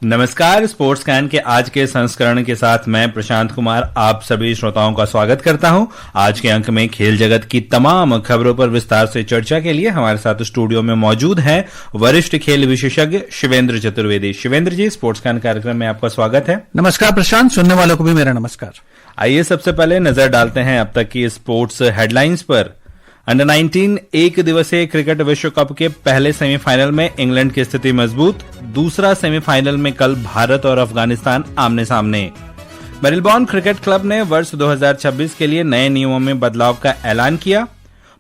नमस्कार। Sports can के आज के संस्करण के साथ मैं प्रशांत कुमार आप सभी श्रोताओं का स्वागत करता हूं। आज के अंक में खेल जगत की तमाम खबरों पर विस्तार से चर्चा के लिए हमारे साथ स्टूडियो में मौजूद हैं वरिष्ठ खेल विशेषज्ञ शिवेंद्र चतुर्वेदी। शिवेंद्र जी, स्पोर्ट्स कैन कार्यक्रम में आपका स्वागत है। नमस्कार प्रशांत, सुनने वालों को भी मेरा नमस्कार। आइए सबसे पहले नजर डालते हैं अब तक की स्पोर्ट्स हेडलाइंस पर। अंडर 19 एक दिवसीय क्रिकेट विश्व कप के पहले सेमीफाइनल में इंग्लैंड की स्थिति मजबूत। दूसरा सेमीफाइनल में कल भारत और अफगानिस्तान आमने सामने। मेलबॉर्न क्रिकेट क्लब ने वर्ष 2026 के लिए नए नियमों में बदलाव का ऐलान किया।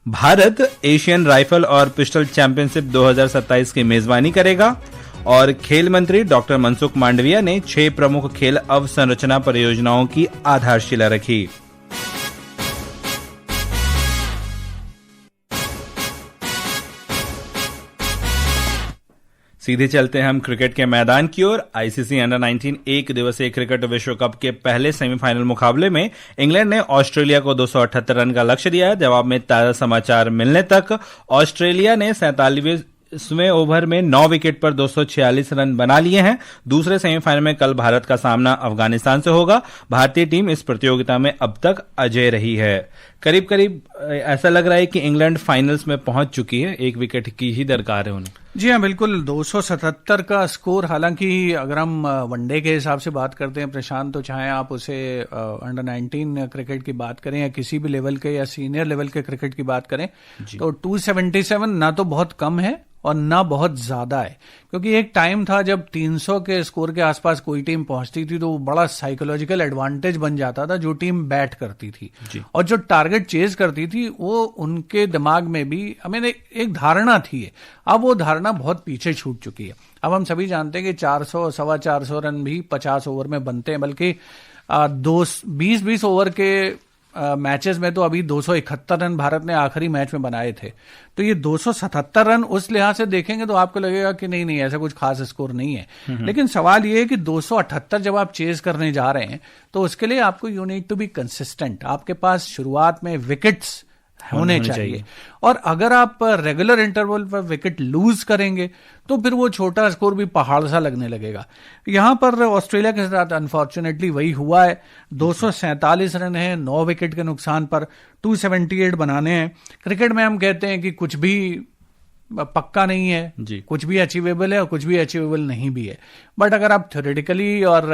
भारत एशियन राइफल और पिस्टल चैंपियनशिप 2027 की मेजबानी करेगा। और खेल मंत्री डॉक्टर मनसुख मांडविया ने 6 प्रमुख खेल अवसंरचना परियोजनाओं की आधारशिला रखी। सीधे चलते हैं हम क्रिकेट के मैदान की ओर। आईसीसी अंडर 19 एक दिवसीय क्रिकेट विश्व कप के पहले सेमीफाइनल मुकाबले में इंग्लैंड ने ऑस्ट्रेलिया को 278 रन का लक्ष्य दिया है। जवाब में ताजा समाचार मिलने तक ऑस्ट्रेलिया ने 47वें ओवर में 9 विकेट पर 246 रन बना लिए हैं। दूसरे सेमीफाइनल में कल भारत का सामना अफगानिस्तान से होगा। भारतीय टीम इस प्रतियोगिता में अब तक अजेय रही है। करीब करीब ऐसा लग रहा है कि इंग्लैंड फाइनल्स में पहुंच चुकी है। 1 विकेट की ही दरकार है उन्हें। जी हाँ, बिल्कुल 277 का स्कोर। हालांकि अगर हम वनडे के हिसाब से बात करते हैं प्रशांत, तो चाहे आप उसे अंडर 19 क्रिकेट की बात करें या किसी भी लेवल के या सीनियर लेवल के क्रिकेट की बात करें, तो 277 ना तो बहुत कम है और ना बहुत ज्यादा है। क्योंकि एक टाइम था जब 300 के स्कोर के आसपास कोई टीम पहुंचती थी तो वो बड़ा साइकोलॉजिकल एडवांटेज बन जाता था जो टीम बैट करती थी और जो टारगेट चेज करती थी वो उनके दिमाग में भी हमें एक धारणा थी। अब वो धारणा बहुत पीछे छूट चुकी है। अब हम सभी जानते हैं कि 400 सवा 400 रन भी 50 ओवर में बनते हैं, बल्कि 20-20 ओवर के मैचेस में तो अभी 271 रन भारत ने आखिरी मैच में बनाए थे। तो ये 277 रन उस लिहाज से देखेंगे तो आपको लगेगा कि नहीं ऐसा कुछ खास स्कोर नहीं है। लेकिन सवाल ये है कि 278 जब आप चेज करने जा रहे हैं तो उसके लिए आपको you need to be consistent. आपके पास शुरुआत में विकेट्स होने चाहिए और अगर आप रेगुलर इंटरवल पर विकेट लूज करेंगे तो फिर वो छोटा स्कोर भी पहाड़ सा लगने लगेगा। यहां पर ऑस्ट्रेलिया के साथ अनफॉर्चुनेटली वही हुआ है। 247 रन है 9 विकेट के नुकसान पर, 278 बनाने हैं। क्रिकेट में हम कहते हैं कि कुछ भी पक्का नहीं है जी, कुछ भी अचीवेबल है और कुछ भी अचीवेबल नहीं भी है। बट अगर आप थ्योरेटिकली और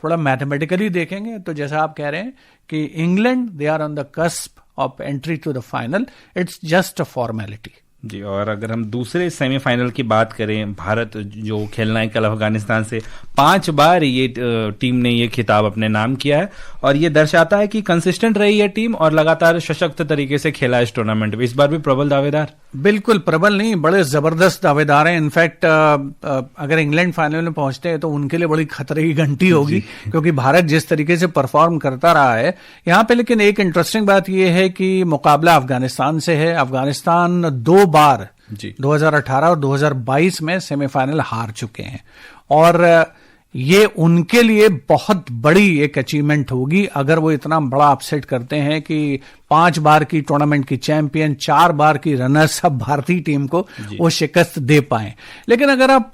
थोड़ा मैथमेटिकली देखेंगे तो जैसा आप कह रहे हैं कि England they are on the cusp of entry to the final, it's just a formality। जी, और अगर हम दूसरे सेमीफाइनल की बात करें, भारत जो खेलना है कल अफगानिस्तान से, 5 बार ये टीम ने ये खिताब अपने नाम किया है और ये दर्शाता है कि कंसिस्टेंट रही है टीम और लगातार सशक्त तरीके से खेला इस टूर्नामेंट में। इस बार भी प्रबल दावेदार, बिल्कुल प्रबल नहीं, बड़े जबरदस्त दावेदार हैं। इनफैक्ट अगर इंग्लैंड फाइनल में पहुंचते हैं तो उनके लिए बड़ी खतरे की घंटी होगी क्योंकि भारत जिस तरीके से परफॉर्म करता रहा है यहाँ पे। लेकिन एक इंटरेस्टिंग बात यह है कि मुकाबला अफगानिस्तान से है। अफगानिस्तान 2 बार 2018 और 2022 में सेमीफाइनल हार चुके हैं और ये उनके लिए बहुत बड़ी एक अचीवमेंट होगी अगर वो इतना बड़ा अपसेट करते हैं कि 5 बार की टूर्नामेंट की चैंपियन, 4 बार की रनर्स अप भारतीय टीम को वो शिकस्त दे पाए। लेकिन अगर आप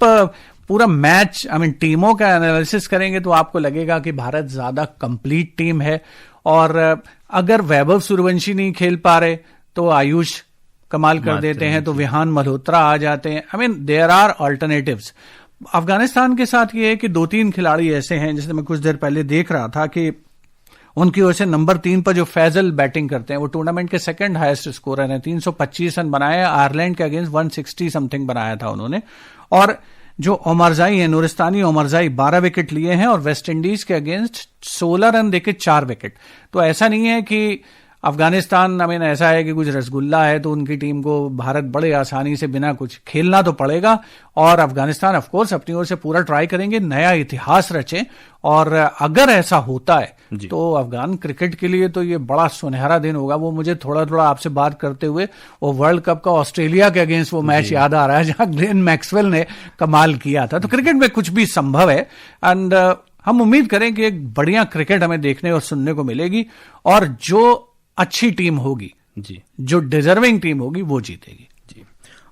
पूरा मैच टीमों का एनालिसिस करेंगे तो आपको लगेगा कि भारत ज्यादा कंप्लीट टीम है। और अगर वैभव सूर्यवंशी नहीं खेल पा रहे तो आयुष कमाल कर देते हैं, तो विहान मल्होत्रा आ जाते हैं। There are alternatives. अफगानिस्तान के साथ ये है कि 2-3 खिलाड़ी ऐसे हैं, जैसे मैं कुछ देर पहले देख रहा था कि उनकी ओर से नंबर 3 पर जो फैजल बैटिंग करते हैं वो टूर्नामेंट के सेकंड हाईएस्ट स्कोरर हैं। 325 रन बनाए। आयरलैंड के अगेंस्ट 160 समथिंग बनाया था उन्होंने। और जो ओमरजाई है, नूरिस्तानी ओमरजाई, 12 विकेट लिए हैं और वेस्ट इंडीज के अगेंस्ट 16 रन देके 4 विकेट। तो ऐसा नहीं है कि अफगानिस्तान ऐसा है कि कुछ रसगुल्ला है तो उनकी टीम को भारत बड़े आसानी से बिना कुछ खेलना तो पड़ेगा। और अफगानिस्तान ऑफ कोर्स अपनी ओर से पूरा ट्राई करेंगे, नया इतिहास रचें। और अगर ऐसा होता है तो अफगान क्रिकेट के लिए तो ये बड़ा सुनहरा दिन होगा। वो मुझे थोड़ा थोड़ा आपसे बात करते हुए वो वर्ल्ड कप का ऑस्ट्रेलिया के अगेंस्ट वो मैच याद आ रहा है जहां ग्लेन मैक्सवेल ने कमाल किया था। तो क्रिकेट में कुछ भी संभव है एंड हम उम्मीद करें कि एक बढ़िया क्रिकेट हमें देखने और सुनने को मिलेगी और जो अच्छी टीम होगी, जो डिजर्विंग टीम होगी, वो जीतेगी।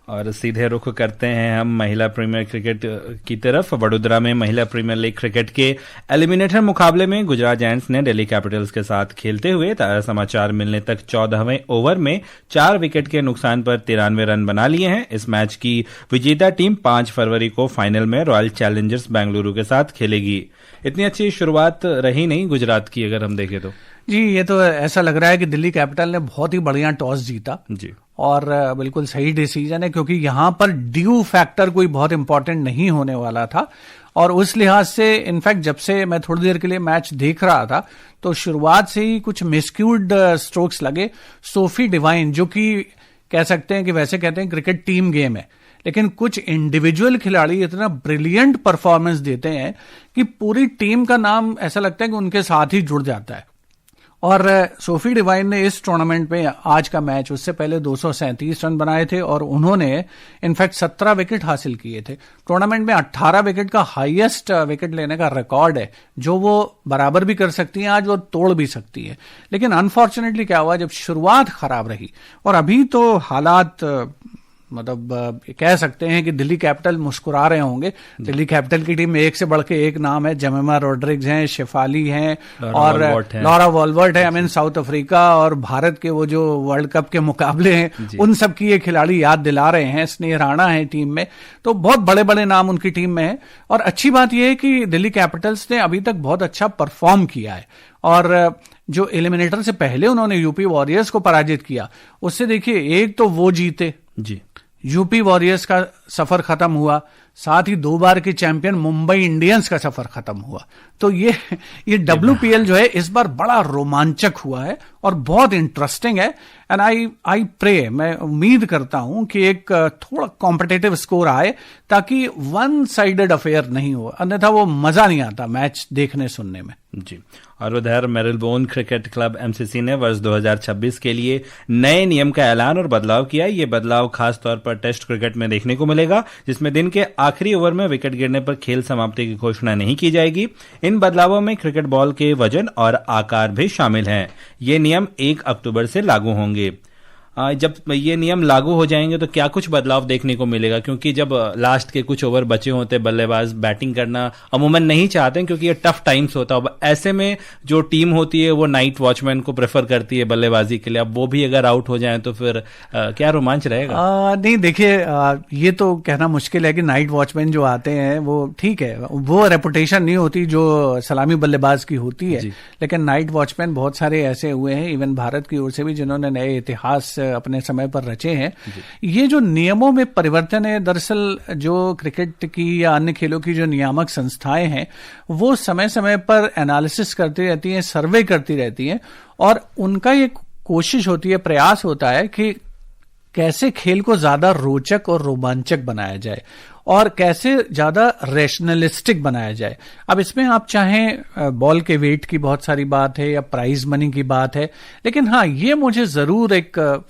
और सीधे रुख करते हैं हम महिला प्रीमियर क्रिकेट की तरफ। वडोदरा में महिला प्रीमियर लीग क्रिकेट के एलिमिनेटर मुकाबले में गुजरात जायंट्स ने दिल्ली कैपिटल्स के साथ खेलते हुए ताजा समाचार मिलने तक 14वें ओवर में 4 विकेट के नुकसान पर 93 रन बना लिए हैं। इस मैच की विजेता टीम 5 फरवरी को फाइनल में रॉयल चैलेंजर्स बेंगलुरु के साथ खेलेगी। इतनी अच्छी शुरुआत रही नहीं गुजरात की, अगर हम देखें तो। जी, ये तो ऐसा लग रहा है कि दिल्ली कैपिटल ने बहुत ही बढ़िया टॉस जीता जी, और बिल्कुल सही डिसीजन है, क्योंकि यहां पर ड्यू फैक्टर कोई बहुत इंपॉर्टेंट नहीं होने वाला था। और उस लिहाज से इनफैक्ट जब से मैं थोड़ी देर के लिए मैच देख रहा था तो शुरुआत से ही कुछ मिसक्यूड स्ट्रोक्स लगे। सोफी डिवाइन, जो कि कह सकते हैं कि वैसे कहते हैं क्रिकेट टीम गेम है, लेकिन कुछ इंडिविजुअल खिलाड़ी इतना ब्रिलियंट परफॉर्मेंस देते हैं कि पूरी टीम का नाम ऐसा लगता है कि उनके साथ ही जुड़ जाता है। और सोफी डिवाइन ने इस टूर्नामेंट में आज का मैच, उससे पहले 237 रन बनाए थे और उन्होंने इनफैक्ट 17 विकेट हासिल किए थे। टूर्नामेंट में 18 विकेट का हाईएस्ट विकेट लेने का रिकॉर्ड है, जो वो बराबर भी कर सकती हैं, आज वो तोड़ भी सकती है। लेकिन अनफॉर्चुनेटली क्या हुआ, जब शुरुआत खराब रही, और अभी तो हालात मतलब कह सकते हैं कि दिल्ली कैपिटल मुस्कुरा रहे होंगे। दिल्ली कैपिटल की टीम में एक से बढ़ के एक नाम है। जेमिमा रोड्रिग्स हैं, शेफाली हैं और लॉरा वॉल्वर्ट है। आई मीन साउथ अफ्रीका और भारत के वो जो वर्ल्ड कप के मुकाबले हैं, उन सब की ये खिलाड़ी याद दिला रहे हैं। स्नेह राणा है टीम में, तो बहुत बड़े बड़े नाम उनकी टीम में है। और अच्छी बात यह है कि दिल्ली कैपिटल्स ने अभी तक बहुत अच्छा परफॉर्म किया है। और जो एलिमिनेटर से पहले उन्होंने यूपी वॉरियर्स को पराजित किया, उससे देखिए एक तो वो जीते जी, यूपी वॉरियर्स का सफर खत्म हुआ, साथ ही 2 बार के चैंपियन मुंबई इंडियंस का सफर खत्म हुआ। तो ये WPL जो है इस बार बड़ा रोमांचक हुआ है और बहुत इंटरेस्टिंग है। एंड आई प्रे, मैं उम्मीद करता हूं कि एक थोड़ा कॉम्पिटिटिव स्कोर आए, ताकि वन साइडेड अफेयर नहीं हो, अन्यथा वो मजा नहीं आता मैच देखने सुनने में। जी, और उधर मेरिलबोर्न क्रिकेट क्लब MCC ने वर्ष 2026 के लिए नए नियम का ऐलान और बदलाव किया। ये बदलाव खास तौर पर टेस्ट क्रिकेट में देखने को मिलेगा, जिसमें दिन के आखिरी ओवर में विकेट गिरने पर खेल समाप्ति की घोषणा नहीं की जाएगी। इन बदलावों में क्रिकेट बॉल के वजन और आकार भी शामिल हैं। ये नियम 1 अक्टूबर से लागू होंगे। जब ये नियम लागू हो जाएंगे तो क्या कुछ बदलाव देखने को मिलेगा, क्योंकि जब लास्ट के कुछ ओवर बचे होते, बल्लेबाज बैटिंग करना अमूमन नहीं चाहते, क्योंकि ये टफ टाइम्स होता है। ऐसे में जो टीम होती है वो नाइट वॉचमैन को प्रेफर करती है बल्लेबाजी के लिए। अब वो भी अगर आउट हो जाए तो फिर क्या रोमांच रहेगा? नहीं, देखिए, ये तो कहना मुश्किल है कि नाइट वॉचमैन जो आते हैं वो ठीक है, वो रेपुटेशन नहीं होती जो सलामी बल्लेबाज की होती है। लेकिन नाइट वॉचमैन बहुत सारे ऐसे हुए हैं, इवन भारत की ओर से भी, जिन्होंने नए इतिहास अपने समय पर रचे हैं। ये जो नियमों में परिवर्तन है, दरअसल जो क्रिकेट की या अन्य खेलों की जो नियामक संस्थाएं हैं, वो समय समय पर एनालिसिस करती रहती हैं, सर्वे करती रहती हैं, और उनका ये कोशिश होती है, प्रयास होता है कि कैसे खेल को ज्यादा रोचक और रोमांचक बनाया जाए और कैसे ज्यादा रैशनलिस्टिक बनाया जाए। अब इसमें आप चाहें बॉल के वेट की बहुत सारी बात है या प्राइज मनी की बात है, लेकिन हाँ, ये मुझे जरूर एक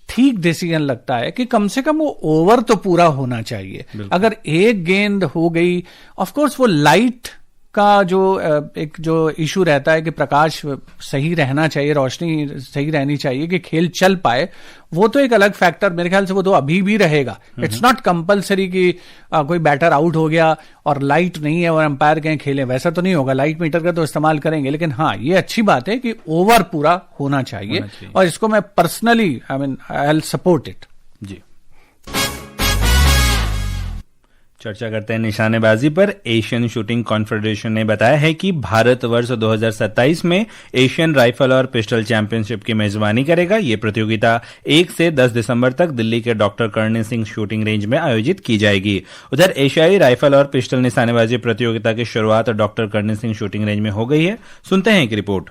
ठीक डिसीजन लगता है कि कम से कम वो ओवर तो पूरा होना चाहिए। अगर एक गेंद हो गई, ऑफ कोर्स वो लाइट का जो इशू रहता है कि प्रकाश सही रहना चाहिए, रोशनी सही रहनी चाहिए कि खेल चल पाए, वो तो एक अलग फैक्टर मेरे ख्याल से वो तो अभी भी रहेगा। इट्स नॉट कंपलसरी कि कोई बैटर आउट हो गया और लाइट नहीं है और अंपायर कहें खेलें, वैसा तो नहीं होगा। लाइट मीटर का तो इस्तेमाल करेंगे, लेकिन हाँ, ये अच्छी बात है कि ओवर पूरा होना चाहिए और इसको मैं personally I will support it. जी, चर्चा करते हैं निशानेबाजी पर। एशियन शूटिंग कॉन्फेडरेशन ने बताया है कि भारत वर्ष 2027 में एशियन राइफल और पिस्टल चैंपियनशिप की मेजबानी करेगा। ये प्रतियोगिता 1 से 10 दिसंबर तक दिल्ली के doctor Karni Singh shooting range में आयोजित की जाएगी। उधर एशियाई राइफल और पिस्टल निशानेबाजी प्रतियोगिता की शुरुआत doctor Karni Singh shooting range में हो गई है। सुनते हैं एक रिपोर्ट।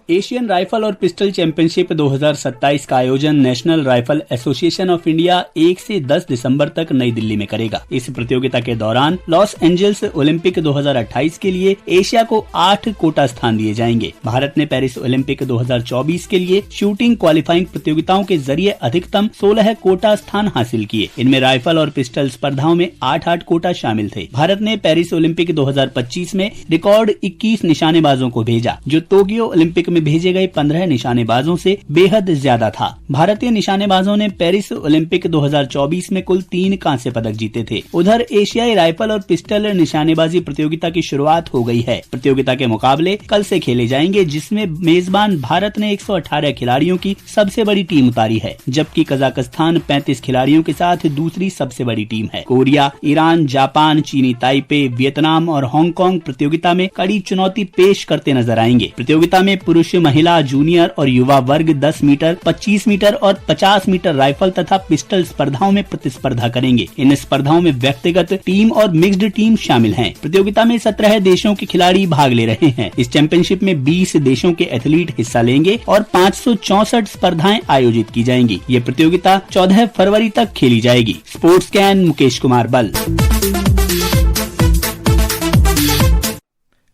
एशियन राइफल और पिस्टल चैंपियनशिप 2027 का आयोजन national rifle association of India 1 से 10 दिसंबर तक नई दिल्ली में करेगा। इस प्रतियोगिता के दौरान लॉस एंजल्स ओलंपिक 2028 के लिए एशिया को 8 कोटा स्थान दिए जाएंगे। भारत ने पेरिस ओलंपिक 2024 के लिए शूटिंग क्वालिफाइंग प्रतियोगिताओं के जरिए अधिकतम 16 कोटा स्थान हासिल किए। इनमें राइफल और पिस्टल स्पर्धाओं में 8-8 कोटा शामिल थे। भारत ने पेरिस ओलंपिक 2025 में रिकॉर्ड 21 निशानेबाजों को भेजा, जो टोक्यो ओलंपिक में भेजे गए 15 निशानेबाजों से बेहद ज्यादा था। भारतीय निशानेबाजों ने पेरिस ओलंपिक 2024 में कुल 3 कांस्य पदक जीते थे। उधर एशियाई राइफल और पिस्टल निशानेबाजी प्रतियोगिता की शुरुआत हो गई है। प्रतियोगिता के मुकाबले कल से खेले जाएंगे, जिसमें मेजबान भारत ने 118 खिलाड़ियों की सबसे बड़ी टीम उतारी है, जबकि कजाकिस्तान 35 खिलाड़ियों के साथ दूसरी सबसे बड़ी टीम है। कोरिया, ईरान, जापान, चीनी ताइपे, वियतनाम और हांगकांग प्रतियोगिता में कड़ी चुनौती पेश करते नजर आएंगे। प्रतियोगिता में पुरुष, महिला, जूनियर और युवा वर्ग 10 मीटर, 25 मीटर और 50 मीटर राइफल तथा पिस्टल स्पर्धाओं में प्रतिस्पर्धा करेंगे। इन स्पर्धाओं में व्यक्तिगत, टीम और मिक्स्ड टीम शामिल हैं। प्रतियोगिता में 17 देशों के खिलाड़ी भाग ले रहे हैं। इस चैंपियनशिप में 20 देशों के एथलीट हिस्सा लेंगे और 564 स्पर्धाएं आयोजित की जाएंगी। ये प्रतियोगिता 14 फरवरी तक खेली जाएगी। स्पोर्ट्स कैन मुकेश कुमार बल।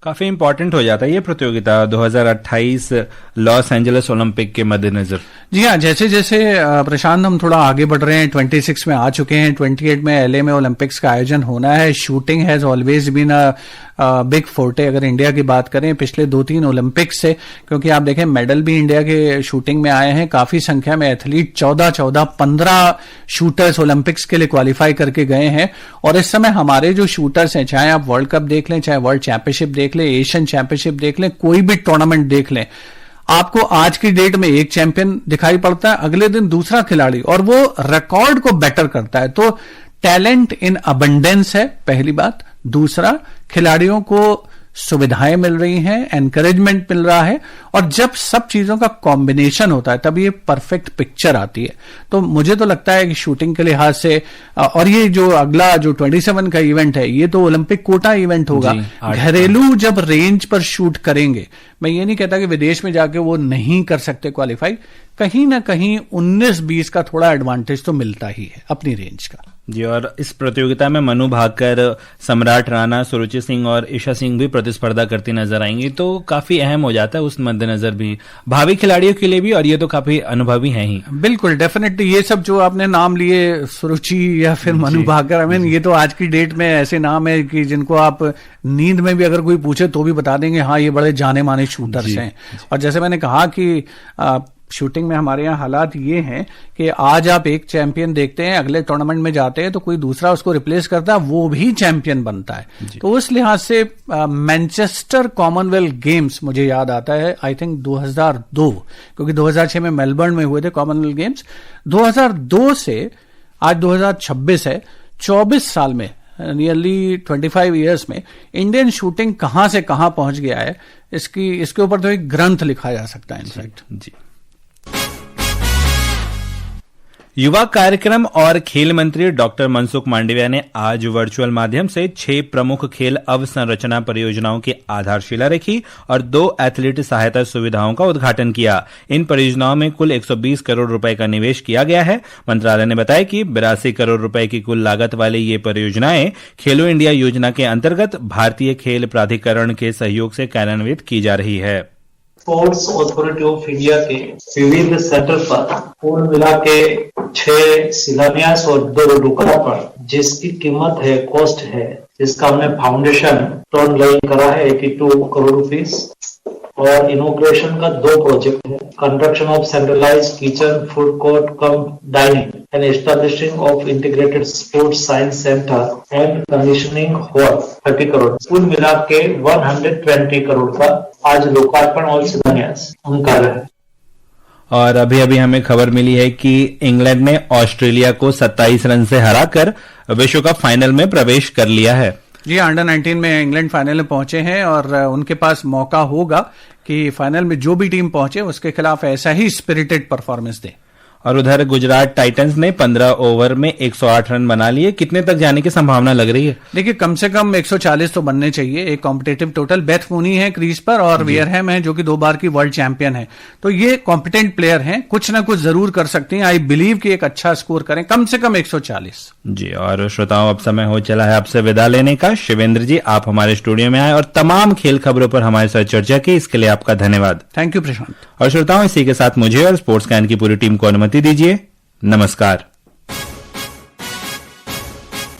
काफी इम्पोर्टेंट हो जाता है ये प्रतियोगिता 2028 लॉस एंजलिस ओलंपिक के मद्देनजर। जी हाँ, जैसे जैसे प्रशांत हम थोड़ा आगे बढ़ रहे हैं, 26 में आ चुके हैं, 28 में LA में ओलंपिक्स का आयोजन होना है। Shooting has always been a big forte अगर इंडिया की बात करें पिछले 2-3 ओलंपिक्स से, क्योंकि आप देखें मेडल भी इंडिया के शूटिंग में आए हैं। काफी संख्या में एथलीट 15 शूटर्स ओलंपिक्स के लिए क्वालिफाई करके गए हैं। और इस समय हमारे जो शूटर्स हैं, चाहे आप वर्ल्ड कप देख लें, चाहे वर्ल्ड चैंपियनशिप देख लें, एशियन चैंपियनशिप देख लें, कोई भी टूर्नामेंट देख लें, आपको आज की डेट में एक चैंपियन दिखाई पड़ता है, अगले दिन दूसरा खिलाड़ी, और वो रिकॉर्ड को बेटर करता है। तो टैलेंट इन अबंडेंस है, पहली बात। दूसरा, खिलाड़ियों को सुविधाएं मिल रही हैं, एनकरेजमेंट मिल रहा है, और जब सब चीजों का कॉम्बिनेशन होता है तब ये परफेक्ट पिक्चर आती है। तो मुझे तो लगता है कि शूटिंग के लिहाज से, और ये जो अगला जो 27 का इवेंट है, ये तो ओलंपिक कोटा इवेंट होगा। घरेलू जब रेंज पर शूट करेंगे, मैं ये नहीं कहता कि विदेश में जाके वो नहीं कर सकते क्वालिफाई, कहीं ना कहीं 19-20 का थोड़ा एडवांटेज तो मिलता ही है अपनी रेंज का। जी, और इस प्रतियोगिता में मनु भाकर, सम्राट राणा, सुरुचि सिंह और ईशा सिंह भी प्रतिस्पर्धा करती नजर आएंगी, तो काफी अहम हो जाता है उस मद्देनजर भी भावी खिलाड़ियों के लिए भी, और ये तो काफी अनुभवी हैं ही। बिल्कुल, डेफिनेटली ये सब जो आपने नाम लिए, सुरुचि या फिर मनु भाकर, आई मीन ये तो आज की डेट में ऐसे नाम है कि जिनको आप नींद में भी अगर कोई पूछे तो भी बता देंगे हाँ ये बड़े जाने माने शूटर्स हैं। और जैसे मैंने कहा कि शूटिंग में हमारे यहाँ हालात ये हैं कि आज आप एक चैंपियन देखते हैं, अगले टूर्नामेंट में जाते हैं तो कोई दूसरा उसको रिप्लेस करता है, वो भी चैंपियन बनता है। तो उस लिहाज से मैनचेस्टर कॉमनवेल्थ गेम्स मुझे याद आता है, आई थिंक 2002, क्योंकि 2006 में मेलबर्न में हुए थे कॉमनवेल्थ गेम्स। 2002 से आज 2026 है, 24 साल में, नियरली 25 ईयर्स में इंडियन शूटिंग कहां से कहां पहुंच गया है, इसके ऊपर तो एक ग्रंथ लिखा जा सकता है इनफैक्ट। जी। युवा कार्यक्रम और खेल मंत्री डॉक्टर मनसुख मांडविया ने आज वर्चुअल माध्यम से 6 प्रमुख खेल अवसंरचना परियोजनाओं की आधारशिला रखी और 2 एथलीट सहायता सुविधाओं का उद्घाटन किया। इन परियोजनाओं में कुल 120 करोड़ रुपए का निवेश किया गया है। मंत्रालय ने बताया कि 82 करोड़ रुपए की कुल लागत वाली ये परियोजनाएं खेलो इंडिया योजना के अंतर्गत भारतीय खेल प्राधिकरण के सहयोग से कार्यान्वित की जा रही है। स्पोर्ट्स अथॉरिटी ऑफ इंडिया के विविध सेंटर पर कुल मिला के 6 शिलान्यास और 2 लोकार्पण, जिसकी कीमत है, कॉस्ट है, जिसका हमने फाउंडेशन टर्न लाइन करा है 82 करोड़ रुपीस, और इनोग्रेशन का 2 प्रोजेक्ट है, construction of centralised kitchen, food court come dining and establishing of integrated sports science centre and conditioning hall 30 crore. कुल मिला के 120 करोड़ का आज लोकार्पण और शिलान्यास हम कर रहे हैं। और अभी अभी हमें खबर मिली है कि इंग्लैंड ने ऑस्ट्रेलिया को 27 रन से हराकर विश्व कप फाइनल में प्रवेश कर लिया है। जी, अंडर 19 में इंग्लैंड फाइनल में पहुंचे हैं और उनके पास मौका होगा कि फाइनल में जो भी टीम पहुंचे उसके खिलाफ ऐसा ही स्पिरिटेड परफॉर्मेंस दे। और उधर गुजरात टाइटंस ने 15 ओवर में 108 रन बना लिए। कितने तक जाने की संभावना लग रही है? देखिए, कम से कम 140 तो बनने चाहिए, एक कॉम्पिटेटिव टोटल। बेथ मूनी है क्रीज पर और वियरहैम है जो कि 2 बार की वर्ल्ड चैंपियन है, तो ये कॉम्पिटेंट प्लेयर हैं, कुछ ना कुछ जरूर कर सकती हैं। आई बिलीव कि एक अच्छा स्कोर करें, कम से कम 140। जी, और श्रोताओं अब समय हो चला है आपसे विदा लेने का। शिवेंद्र जी, आप हमारे स्टूडियो में आए और तमाम खेल खबरों पर हमारे साथ चर्चा की, इसके लिए आपका धन्यवाद। थैंक यू प्रशांत। और श्रोताओं, इसी के साथ मुझे और स्पोर्ट्स कैन की पूरी टीम को अनुमति दीजिए। नमस्कार।